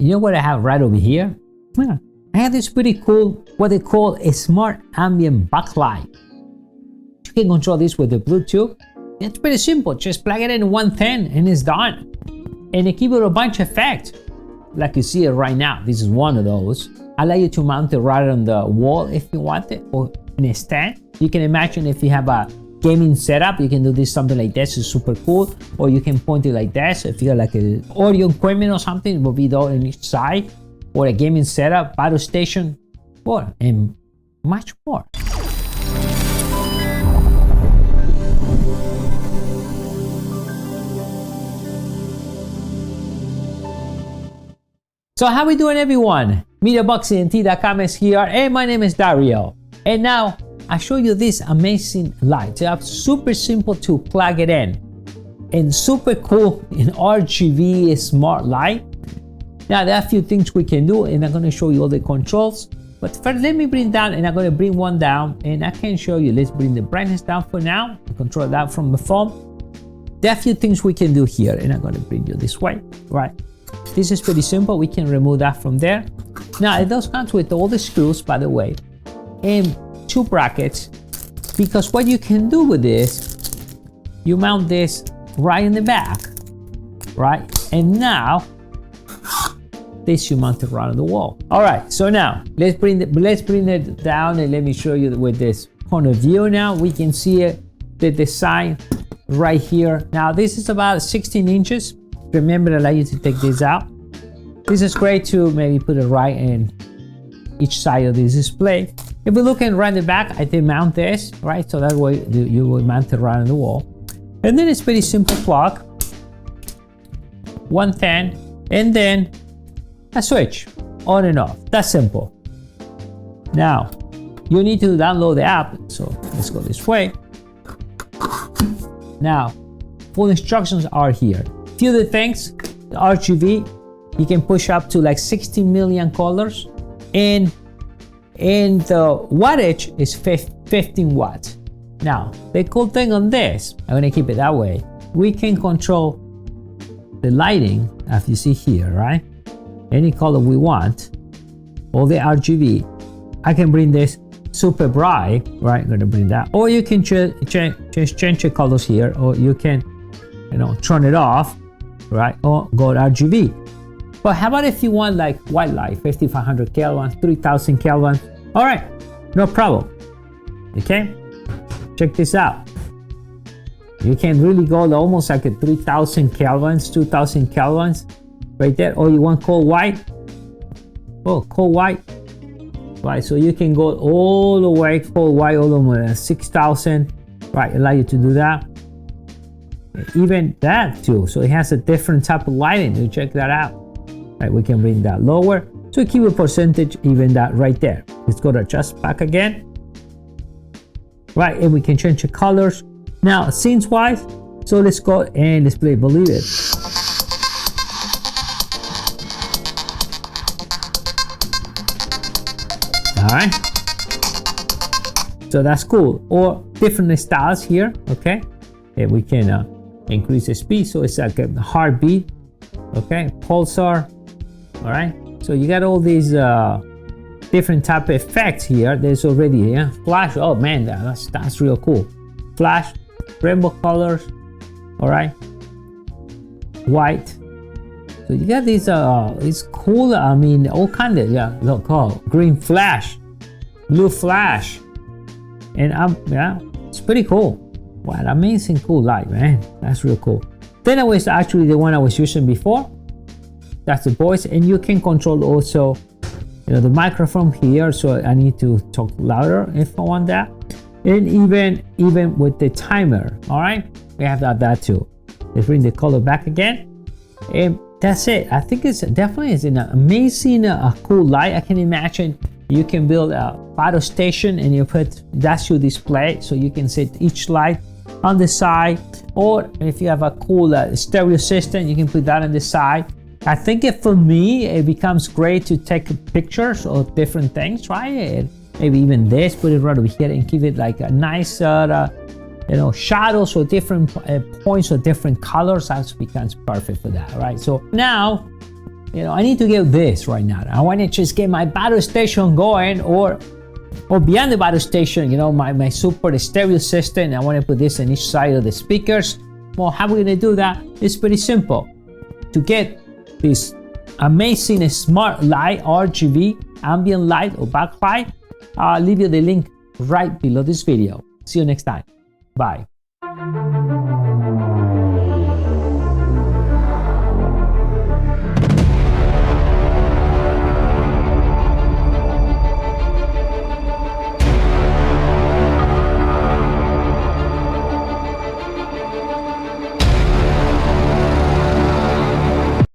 You know what I have right over here? Yeah, I have this pretty cool, what they call a smart ambient backlight. You can control this with the Bluetooth. It's pretty simple. Just plug it in 110 and it's done. And it gives you a bunch of effects. Like you see it right now. This is one of those. Allow you to mount it right on the wall if you want it, or in a stand. You can imagine if you have a gaming setup, you can do this something like this. It's super cool. Or you can point it like this. If you're like an audio equipment or something, it will be there on each side. Or a gaming setup, battle station, or and much more. So how we doing, everyone? MediaBoxenT.com is here, and my name is Dario. And now I show you this amazing light. It's super simple to plug it in, and super cool in RGB smart light. Now there are a few things we can do, and I'm going to show you all the controls. But first, let me bring down, and I'm going to bring one down, and I can show you. Let's bring the brightness down for now. Control that from the phone. There are a few things we can do here, and I'm going to bring you this way, right? This is pretty simple. We can remove that from there. Now it does come with all the screws, by the way, and two brackets, because what you can do with this, you mount this right in the back, right? And now this you mount it right on the wall. All right, so now let's bring it down, and let me show you with this point of view. Now we can see it, the design right here. Now this is about 16 inches. Remember, allow you to take this out. This is great to maybe put it right in each side of this display. If we're looking right in the back, I did mount this, right? So that way you will mount it right on the wall. And then it's pretty simple plug, 110, and then a switch, on and off. That's simple. Now, you need to download the app. So let's go this way. Now, full instructions are here. Few of the things, the RGB, you can push up to like 60 million colors, and the wattage is 15 watts. Now, the cool thing on this, I'm gonna keep it that way, we can control the lighting, as you see here, right? Any color we want, all the RGB. I can bring this super bright, right? I'm gonna bring that. Or you can just change the colors here, or you can, turn it off, right? Or go to RGB. But how about if you want like white light, 5500 Kelvin, 3000 Kelvin? All right, no problem. Okay, check this out. You can really go to almost like a 3000 Kelvins, 2000 Kelvins, right there. Or you want cold white? Oh, cold white, right? So you can go all the way cold white, all the way 6000, right? Allow you to do that. Even that too. So it has a different type of lighting. You check that out. Right, we can bring that lower to keep a percentage, even that right there. Let's go to adjust back again. Right, and we can change the colors. Now, scenes wise, so let's go and let's play Believe It. All right. So that's cool. Or different styles here, okay? And we can increase the speed, so it's like a heartbeat, okay? Pulsar. All right, so you got all these different type of effects here. There's already flash. Oh man, that's real cool. Flash, rainbow colors. All right, white. So you got these. It's cool. I mean, all kind of Look, green flash, blue flash, and it's pretty cool. What amazing cool light, man. That's real cool. Then it was actually the one I was using before. That's the voice, and you can control also, the microphone here. So I need to talk louder if I want that, and even with the timer. All right, we have that too. Let's bring the color back again, and that's it. I think it's definitely an amazing, cool light. I can imagine you can build a battle station, and you that's your display, so you can set each light on the side, or if you have a cool stereo system, you can put that on the side. I think for me, it becomes great to take pictures of different things, right? And maybe even this, put it right over here and give it like a nice, shadows or different points or different colors. That becomes perfect for that, right? So now I need to get this right now. I want to just get my battery station going, or beyond the battery station, my super stereo system. I want to put this on each side of the speakers. Well, how are we going to do that? It's pretty simple. To get this amazing smart light, RGB ambient light or backlight, I'll leave you the link right below this video. See you next time. Bye.